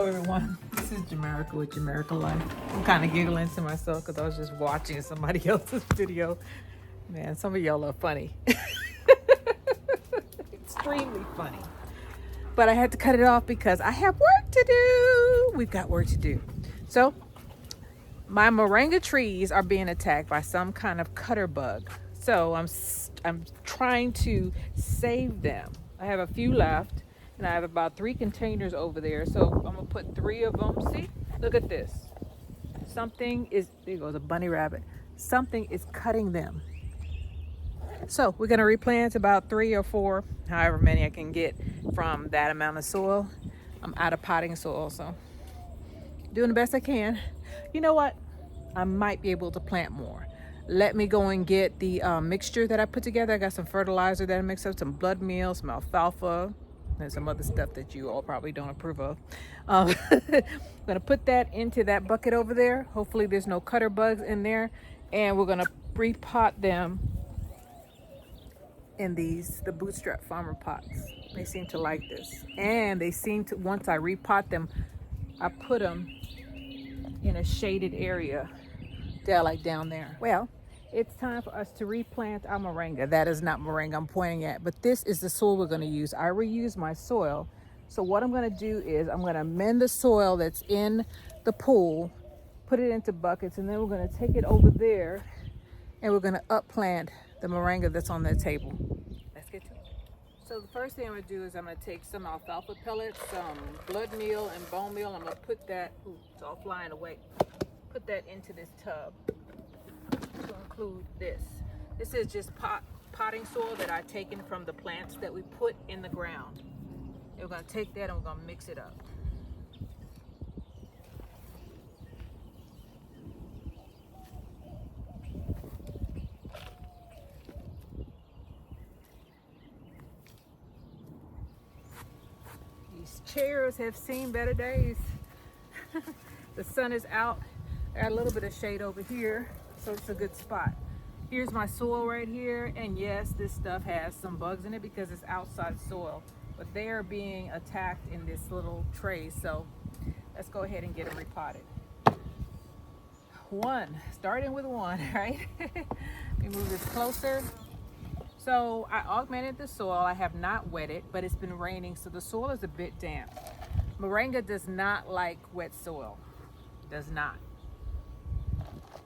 Hello everyone, this is Jamerica with Jamerica Life. I'm kind of giggling to myself because I was just watching somebody else's video. Man, some of y'all are funny. Extremely funny. But I had to cut it off because I have work to do. We've got work to do. So my moringa trees are being attacked by some kind of cutter bug. So I'm trying to save them. I have a few left. And I have about 3 containers over there. So I'm gonna put 3 of them. See, look at this. Something is, there goes a bunny rabbit. Something is cutting them. So we're gonna replant about 3 or 4, however many I can get from that amount of soil. I'm out of potting soil, so doing the best I can. You know what? I might be able to plant more. Let me go and get the mixture that I put together. I got some fertilizer that I mixed up, some blood meal, some alfalfa, and some other stuff that you all probably don't approve of. I'm gonna put that into that bucket over there. Hopefully there's no cutter bugs in there. And we're gonna repot them in the bootstrap farmer pots. They seem to like this. And they seem to, once I repot them, I put them in a shaded area. They're like down there. Well, it's time for us to replant our moringa. That is not moringa I'm pointing at, but this is the soil we're going to use. I reuse my soil. So what I'm going to do is I'm going to amend the soil that's in the pool, put it into buckets, and then we're going to take it over there and we're going to upplant the moringa that's on that table. Let's get to it. So the first thing I'm going to do is I'm going to take some alfalfa pellets, some blood meal and bone meal. I'm going to put that, ooh, it's all flying away. Put that into this tub to include this. This is just potting soil that I've taken from the plants that we put in the ground. And we're gonna take that and we're gonna mix it up. These chairs have seen better days. The sun is out. I got a little bit of shade over here, so it's a good spot. Here's my soil right here, and yes, this stuff has some bugs in it because it's outside soil, but they are being attacked in this little tray, so let's go ahead and get them repotted. Starting with 1, right? Let me move this closer. So I augmented the soil. I have not wet it, but it's been raining, so the soil is a bit damp. Moringa does not like wet soil, does not.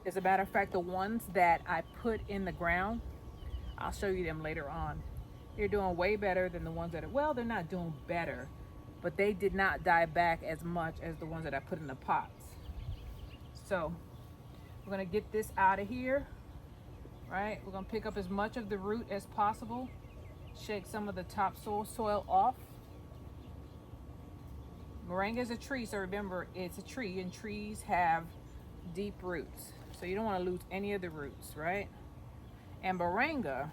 As a matter of fact, the ones that I put in the ground, I'll show you them later on. They're doing way better than the ones that are, well, they're not doing better, but they did not die back as much as the ones that I put in the pots. So we're gonna get this out of here, right? We're gonna pick up as much of the root as possible, shake some of the topsoil soil off. Moringa is a tree, so remember, it's a tree, and trees have deep roots. So you don't want to lose any of the roots, right? And moringa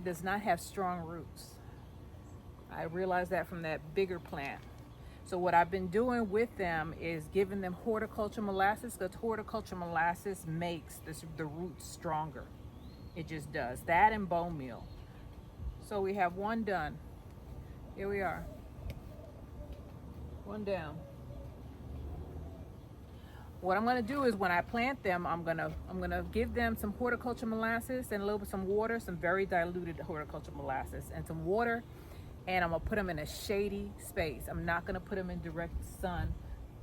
does not have strong roots. I realized that from that bigger plant. So what I've been doing with them is giving them horticulture molasses, because horticulture molasses makes the roots stronger. It just does. That and bone meal. So we have 1 done. Here we are. 1 down. What I'm gonna do is when I plant them, I'm gonna give them some horticulture molasses and a little bit some water, some very diluted horticulture molasses and some water, and I'm gonna put them in a shady space. I'm not gonna put them in direct sun.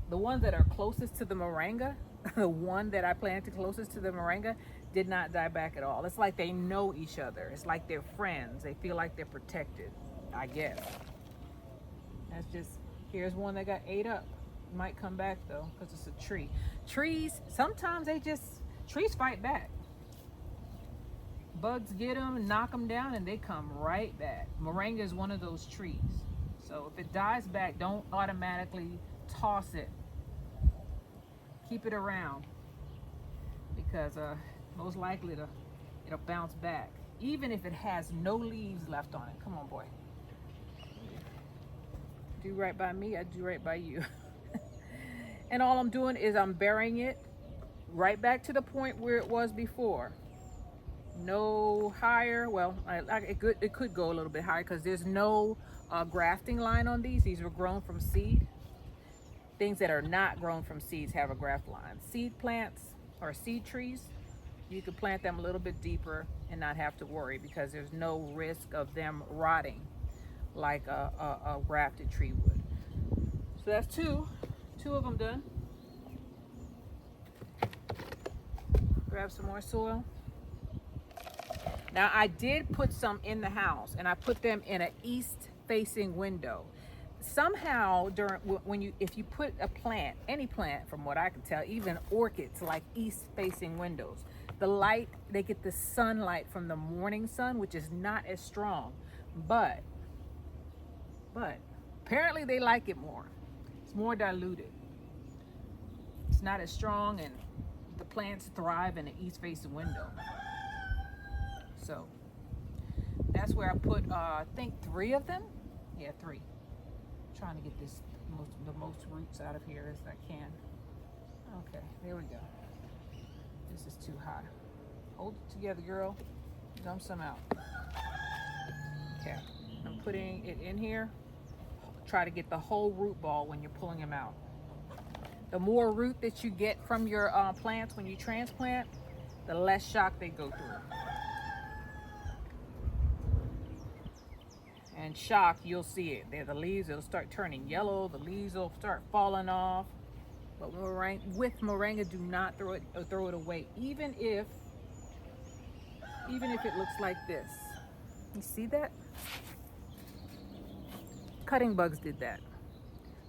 The ones that are closest to the moringa, the one that I planted closest to the moringa, did not die back at all. It's like they know each other. It's like they're friends. They feel like they're protected, I guess. That's just, here's one that got ate up. Might come back though, because it's a tree. Trees, sometimes trees fight back. Bugs get them, knock them down, and they come right back. Moringa is one of those trees. So if it dies back, don't automatically toss it. Keep it around, because most likely it'll bounce back, even if it has no leaves left on it. Come on, boy. Do right by me, I do right by you. And all I'm doing is I'm burying it right back to the point where it was before. No higher. Well, it could go a little bit higher because there's no grafting line on these. These were grown from seed. Things that are not grown from seeds have a graft line. Seed plants or seed trees, you can plant them a little bit deeper and not have to worry because there's no risk of them rotting like a grafted tree would. So that's two of them done. Grab some more soil. Now I did put some in the house, and I put them in an east facing window. Somehow if you put a plant, any plant from what I can tell, even orchids, like east facing windows, the light, they get the sunlight from the morning sun, which is not as strong, but apparently they like it more. It's more diluted. It's not as strong, and the plants thrive in the east facing window. So that's where I put I think 3 of them. Yeah, 3. I'm trying to get the most roots out of here as I can. Okay, there we go. This is too high. Hold it together, girl. Dump some out. Okay, I'm putting it in here. Try to get the whole root ball when you're pulling them out. The more root that you get from your plants when you transplant, the less shock they go through. And shock, you'll see it. The leaves, it'll start turning yellow. The leaves will start falling off. But with moringa, do not throw it away, even if it looks like this. You see that? Cutting bugs did that.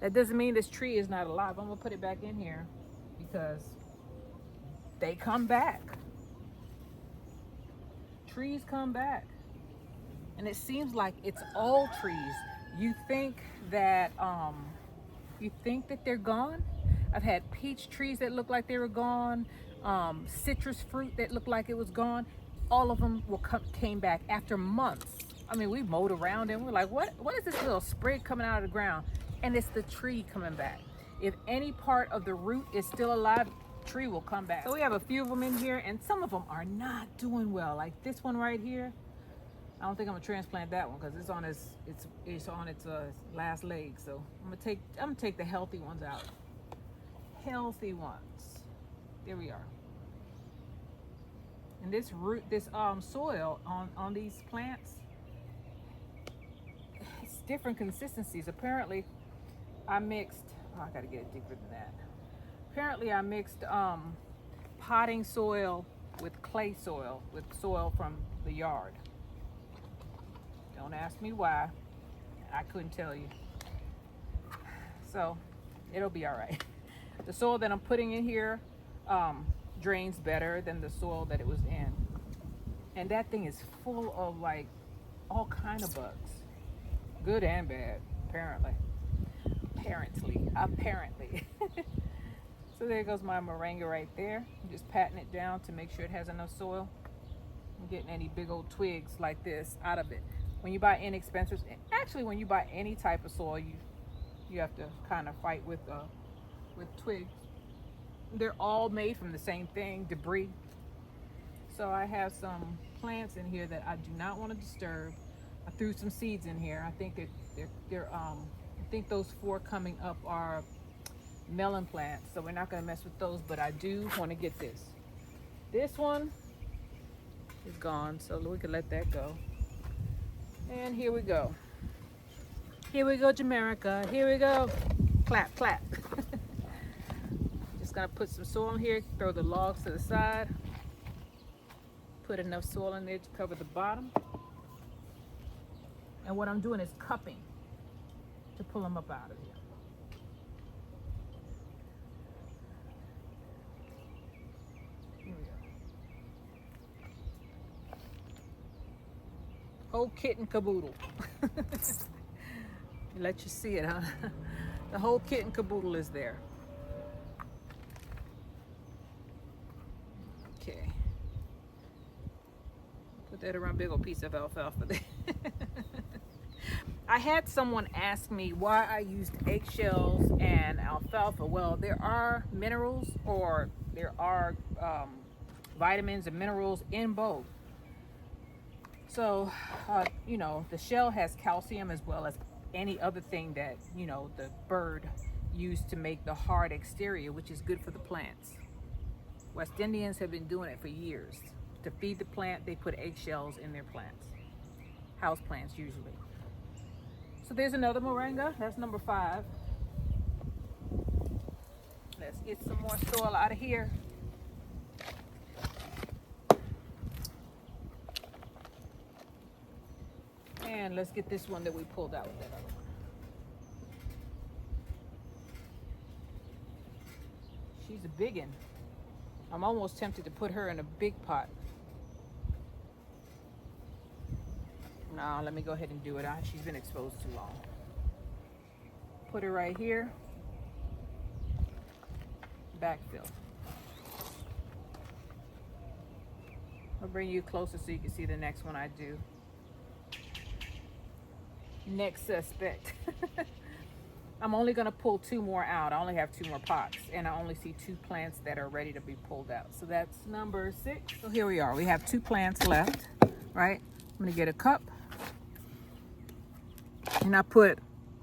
That doesn't mean this tree is not alive. I'm gonna put it back in here because they come back. Trees come back. And it seems like it's all trees. You think that they're gone. I've had peach trees that look like they were gone, citrus fruit that looked like it was gone. All of them came back after months. I mean, we mowed around and we're like, what is this little sprig coming out of the ground? And it's the tree coming back. If any part of the root is still alive, tree will come back. So we have a few of them in here, and some of them are not doing well. Like this one right here. I don't think I'm gonna transplant that one because it's on its last leg. So I'm gonna take the healthy ones out. Healthy ones. There we are. And this soil on these plants, it's different consistencies. Apparently, I mixed. Oh, I gotta get it deeper than that. Apparently, I mixed potting soil with clay soil, with soil from the yard. Don't ask me why. I couldn't tell you. So it'll be all right. The soil that I'm putting in here drains better than the soil that it was in. And that thing is full of like all kind of bugs. Good and bad, apparently. Apparently. So there goes my moringa right there. I'm just patting it down to make sure it has enough soil. I'm getting any big old twigs like this out of it. When you buy inexpensive, actually when you buy any type of soil, you have to kind of fight with twigs. They're all made from the same thing, debris. So I have some plants in here that I do not want to disturb. I threw some seeds in here. I think I think those 4 coming up are melon plants, so we're not going to mess with those. But I do want to get this. This one is gone, so we can let that go. And here we go. Here we go, Jamaica. Here we go. Clap, clap. Just gonna put some soil in here, throw the logs to the side. Put enough soil in there to cover the bottom. And what I'm doing is cupping to pull them up out of here. Here we go. Whole kit and caboodle. Let you see it, huh? The whole kit and caboodle is there. Okay. Put that around a big old piece of alfalfa there. I had someone ask me why I used eggshells and alfalfa. Well, there are minerals, or there are vitamins and minerals in both. So, the shell has calcium as well as any other thing that, the bird used to make the hard exterior, which is good for the plants. West Indians have been doing it for years. To feed the plant, they put eggshells in their plants. House plants usually. So there's another moringa. That's number 5. Let's get some more soil out of here. And let's get this one that we pulled out with that other one. She's a big one. I'm almost tempted to put her in a big pot. No, let me go ahead and do it. She's been exposed too long. Put her right here. Backfill. I'll bring you closer so you can see the next one I do. Next suspect. I'm only going to pull 2 more out. I only have 2 more pots, and I only see 2 plants that are ready to be pulled out. So that's number 6. So here we are. We have 2 plants left, right? I'm going to get a cup, and I put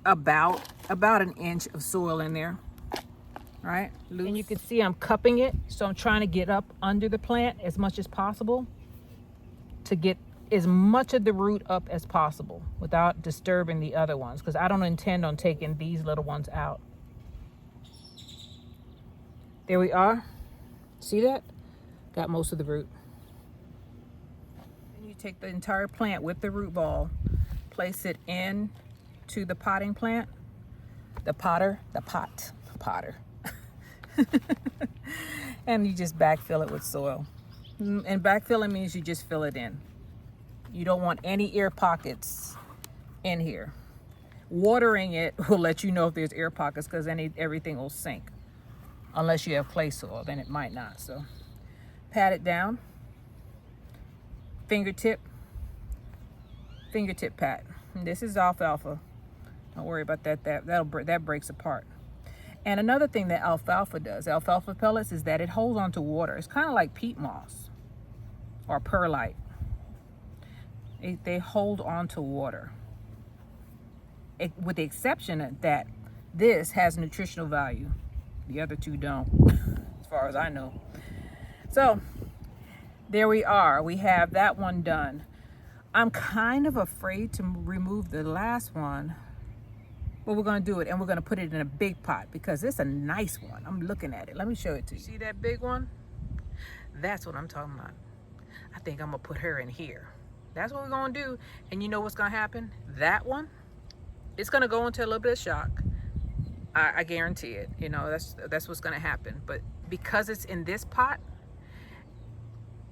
about an inch of soil in there, right? Loose. And you can see I'm cupping it, so I'm trying to get up under the plant as much as possible to get as much of the root up as possible without disturbing the other ones, because I don't intend on taking these little ones out. There we are. See that? Got most of the root. Then you take the entire plant with the root ball, place it in to the potting plant. The potter. And you just backfill it with soil. And backfilling means you just fill it in. You don't want any air pockets in here. Watering it will let you know if there's air pockets, because then everything will sink. Unless you have clay soil, then it might not. So pat it down. Fingertip pat. And this is alfalfa. Don't worry about that. That breaks apart. And another thing that alfalfa does, alfalfa pellets, is that it holds on to water. It's kind of like peat moss or perlite. They hold on to water. With the exception that this has nutritional value. The other 2 don't, as far as I know. So there we are. We have that one done. I'm kind of afraid to remove the last one, but we're going to do it, and we're going to put it in a big pot because it's a nice one. I'm looking at it. Let me show it to you. See that big one? That's what I'm talking about. I think I'm going to put her in here. That's what we're going to do. And you know what's going to happen? That one, it's going to go into a little bit of shock. I guarantee it. You know, that's what's going to happen. But because it's in this pot,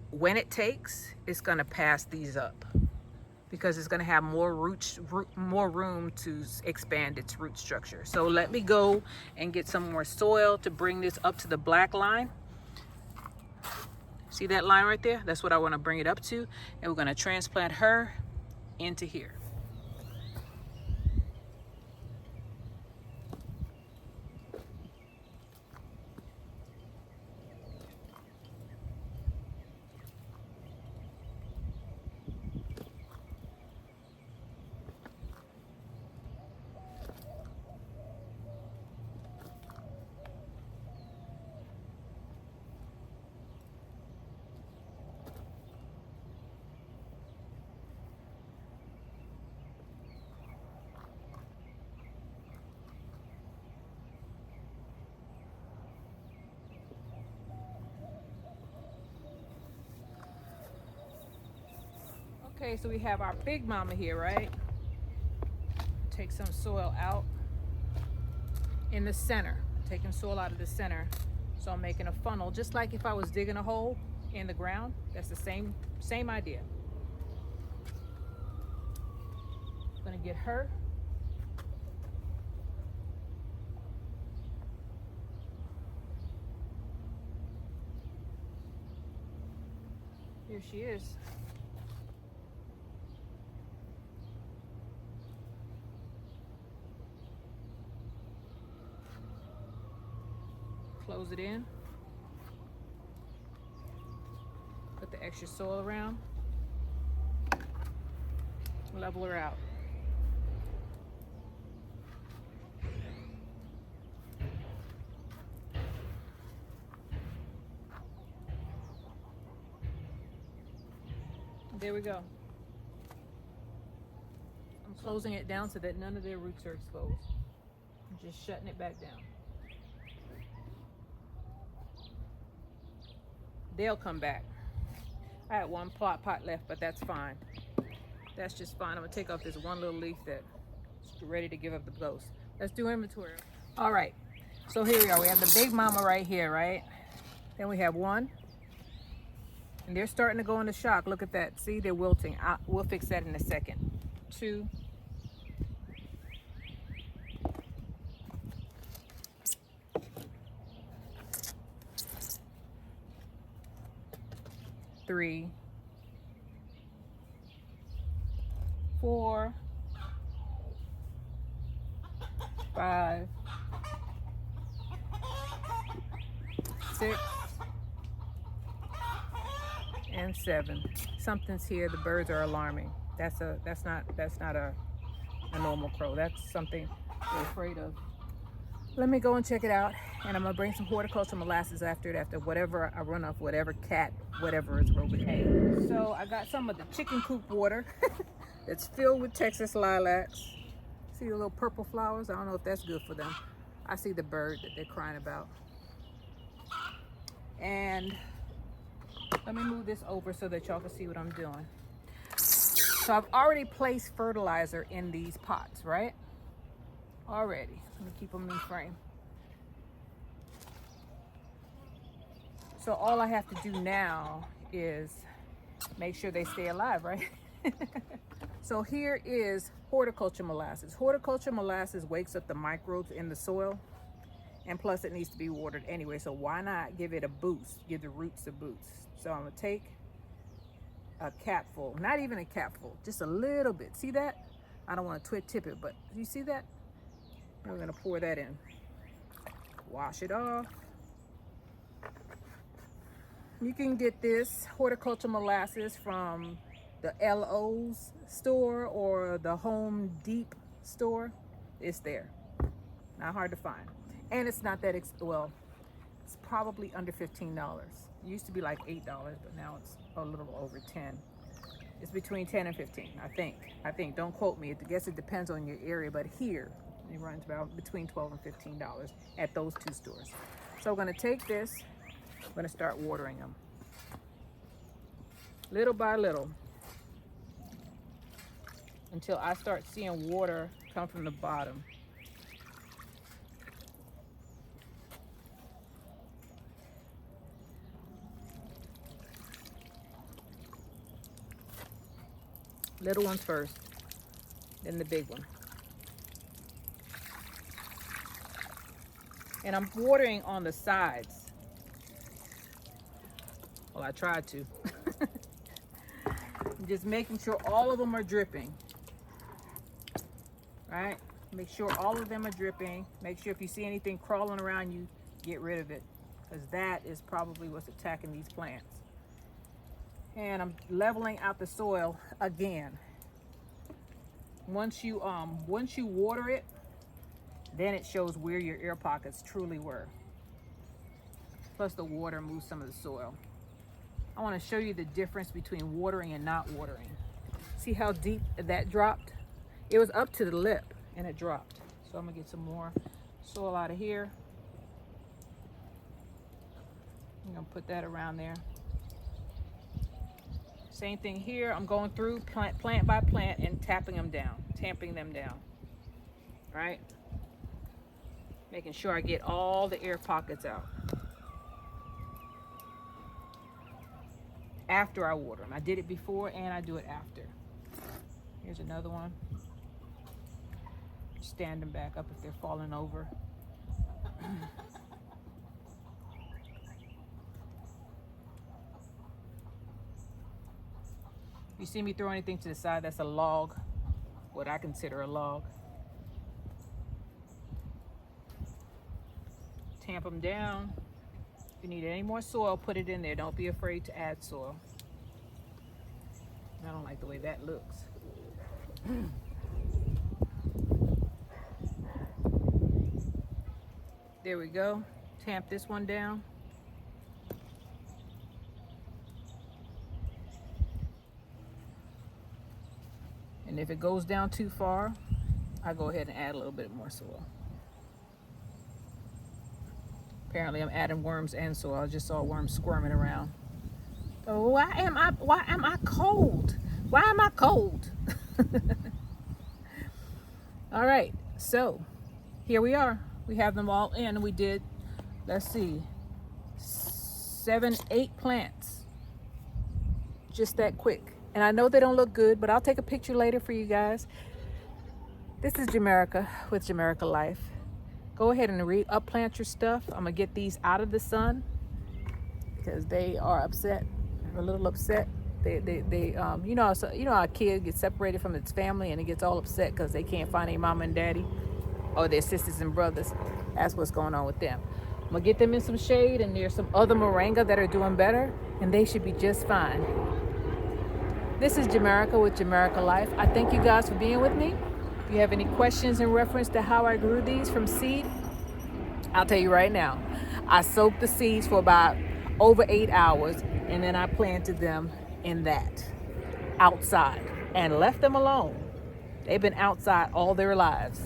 when it takes, it's going to pass these up, because it's going to have more room to expand its root structure. So let me go and get some more soil to bring this up to the black line. See that line right there? That's what I want to bring it up to. And we're going to transplant her into here. Okay, so we have our big mama here, right? Take some soil out in the center. Taking soil out of the center. So I'm making a funnel, just like if I was digging a hole in the ground. That's the same idea. I'm gonna get her. Here she is. Close it in. Put the extra soil around. Level her out. There we go. I'm closing it down so that none of their roots are exposed. I'm just shutting it back down. They'll come back. I had one pot left, but that's fine. That's just fine. I'm gonna take off this one little leaf that's ready to give up the ghost. Let's do inventory. All right, so here we are. We have the big mama right here, right? Then we have one, and they're starting to go into shock. Look at that. See, they're wilting. We'll fix that in a second. 2, 3, 4, 5, 6, and 7. Something's here. The birds are alarming. That's not a normal crow. That's something we're afraid of. Let me go and check it out, and I'm gonna bring some horticultural molasses after it, after whatever I run off, whatever cat, whatever is overhanging. So I got some of the chicken coop water. It's filled with Texas lilacs. See the little purple flowers? I don't know if that's good for them. I see the bird that they're crying about. And let me move this over so that y'all can see what I'm doing. So I've already placed fertilizer in these pots, right? Already. Let me keep them in frame. So all I have to do now is make sure they stay alive, right? So here is horticulture molasses. Horticulture molasses wakes up the microbes in the soil, and plus it needs to be watered anyway, so why not give it a boost, give the roots a boost. So I'm gonna take a capful, not even a capful, just a little bit. See that? I don't want to tip it, but you see that? And we're gonna pour that in. Wash it off. You can get this horticulture molasses from the LO's store or the Home Deep store. It's there. Not hard to find. And it's not that well, it's probably under $15. It used to be like $8, but now it's a little over 10. It's between 10 and 15, I think. Don't quote me. I guess it depends on your area, but here it runs about between $12 and $15 at those 2 stores. So we're gonna take this, I'm gonna start watering them. Little by little. Until I start seeing water come from the bottom. Little ones first, then the big one. And I'm watering on the sides. Well, I tried to. Just making sure all of them are dripping. Right? Make sure all of them are dripping. Make sure if you see anything crawling around you, get rid of it, because that is probably what's attacking these plants. And I'm leveling out the soil again. Once you water it, then it shows where your air pockets truly were. Plus the water moves some of the soil. I want to show you the difference between watering and not watering. See how deep that dropped? It was up to the lip and it dropped. So I'm gonna get some more soil out of here. I'm gonna put that around there. Same thing here. I'm going through plant by plant and tamping them down. Right? Making sure I get all the air pockets out. After I water them. I did it before and I do it after. Here's another one. Stand them back up if they're falling over. You see me throw anything to the side, that's a log, what I consider a log. Tamp them down. If you need any more soil, put it in there. Don't be afraid to add soil. I don't like the way that looks. There we go. Tamp this one down. And if it goes down too far, I go ahead and add a little bit more soil. Apparently I'm adding worms and soil. I just saw worms squirming around. Oh, why am I cold? Why am I cold? All right, so here we are. We have them all in. We did, let's see, 7, 8 plants. Just that quick. And I know they don't look good, but I'll take a picture later for you guys. This is Jamerica with Jamerica Life. Go ahead and upplant your stuff. I'm gonna get these out of the sun because they are upset. They're a little upset. You know how a kid gets separated from its family and it gets all upset because they can't find their mama and daddy or their sisters and brothers. That's what's going on with them. I'm gonna get them in some shade, and there's some other moringa that are doing better, and they should be just fine. This is Jamerica with Jamerica Life. I thank you guys for being with me. If you have any questions in reference to how I grew these from seed, I'll tell you right now. I soaked the seeds for about over 8 hours, and then I planted them in that outside and left them alone. They've been outside all their lives.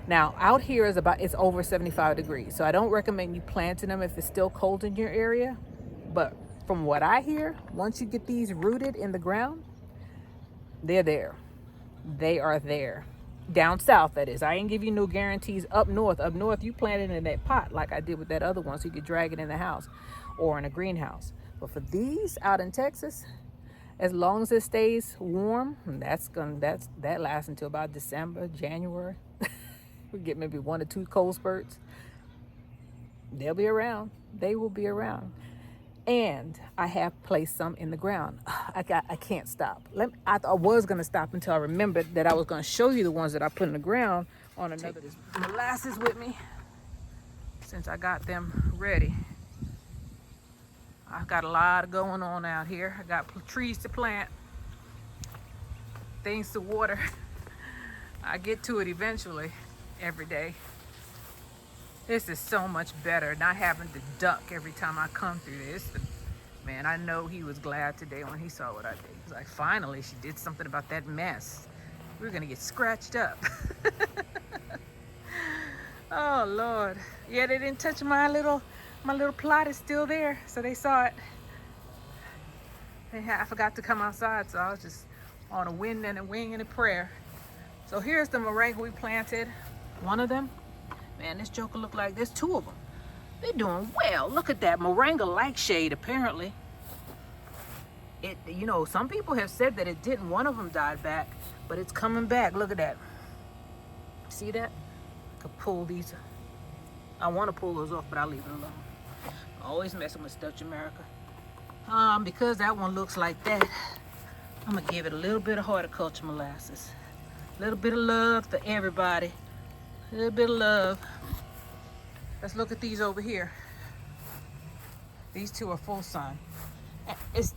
Now out here it's over 75 degrees, so I don't recommend you planting them if it's still cold in your area. But from what I hear, once you get these rooted in the ground, they're there. They are there. Down south, that is. I ain't give you no guarantees up north. Up north, you plant it in that pot like I did with that other one, so you could drag it in the house or in a greenhouse. But for these out in Texas, as long as it stays warm, that lasts until about December, January. We get maybe 1 or 2 cold spurts. They'll be around. They will be around. And I have placed some in the ground. I can't stop. I was gonna stop until I remembered that I was gonna show you the ones that I put in the ground on another. Take this molasses with me since I got them ready. I've got a lot going on out here. I got trees to plant, things to water. I get to it eventually every day. This is so much better, not having to duck every time I come through this. Man, I know he was glad today when he saw what I did. He's like, finally, she did something about that mess. We're gonna get scratched up. Oh, Lord. Yeah, they didn't touch my little plot is still there, so they saw it. I forgot to come outside, so I was just on a wind and a wing and a prayer. So here's the moringa we planted. One of them. Man, this joker look like there's 2 of them. They're doing well. Look at that. Moringa like shade, apparently. Some people have said that it didn't. One of them died back, but it's coming back. Look at that. See that? I could pull these. I want to pull those off, but I'll leave it alone. I'm always messing with stuff, Jamerica. Because that one looks like that, I'm going to give it a little bit of horticulture molasses. A little bit of love for everybody. A little bit of love. Let's look at these over here. These 2 are full sun.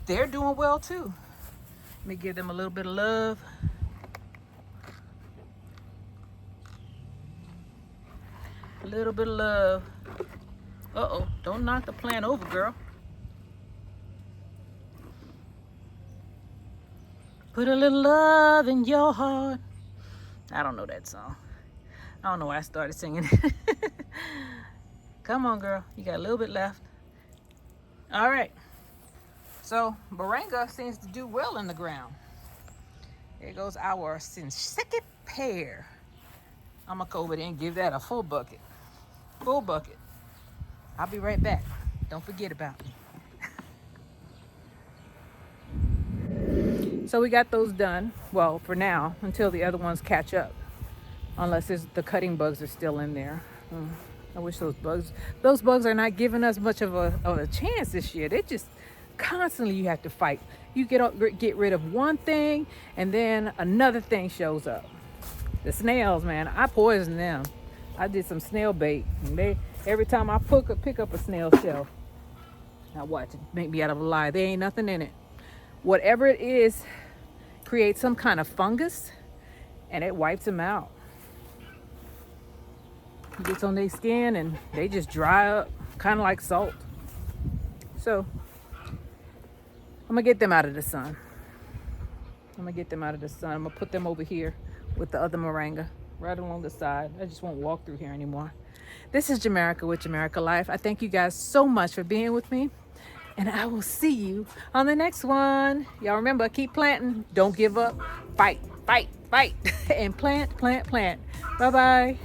They're doing well too. Let me give them a little bit of love. A little bit of love. Uh-oh, don't knock the plant over, girl. Put a little love in your heart. I don't know that song. I don't know why I started singing it. Come on, girl. You got a little bit left. All right. So, moringa seems to do well in the ground. There goes our second pair. I'm going to go over there and give that a full bucket. Full bucket. I'll be right back. Don't forget about me. So we got those done. Well, for now, until the other ones catch up. Unless the cutting bugs are still in there. I wish those bugs are not giving us much of a chance this year. They're just constantly, you have to fight. You get rid of one thing and then another thing shows up. The snails, man, I poisoned them. I did some snail bait, and every time I pick up a snail shell, now watch it make me out of a lie. There ain't nothing in it. Whatever it is creates some kind of fungus and it wipes them out. It gets on their skin and they just dry up, kind of like salt. So I'm gonna get them out of the sun. I'm gonna get them out of the sun. I'm gonna put them over here with the other moringa right along the side. I just won't walk through here anymore. This is Jamaica with Jamaica Life. I thank you guys so much for being with me, and I will see you on the next one. Y'all remember, keep planting. Don't give up. Fight, fight, fight. And plant, plant, plant. Bye-bye.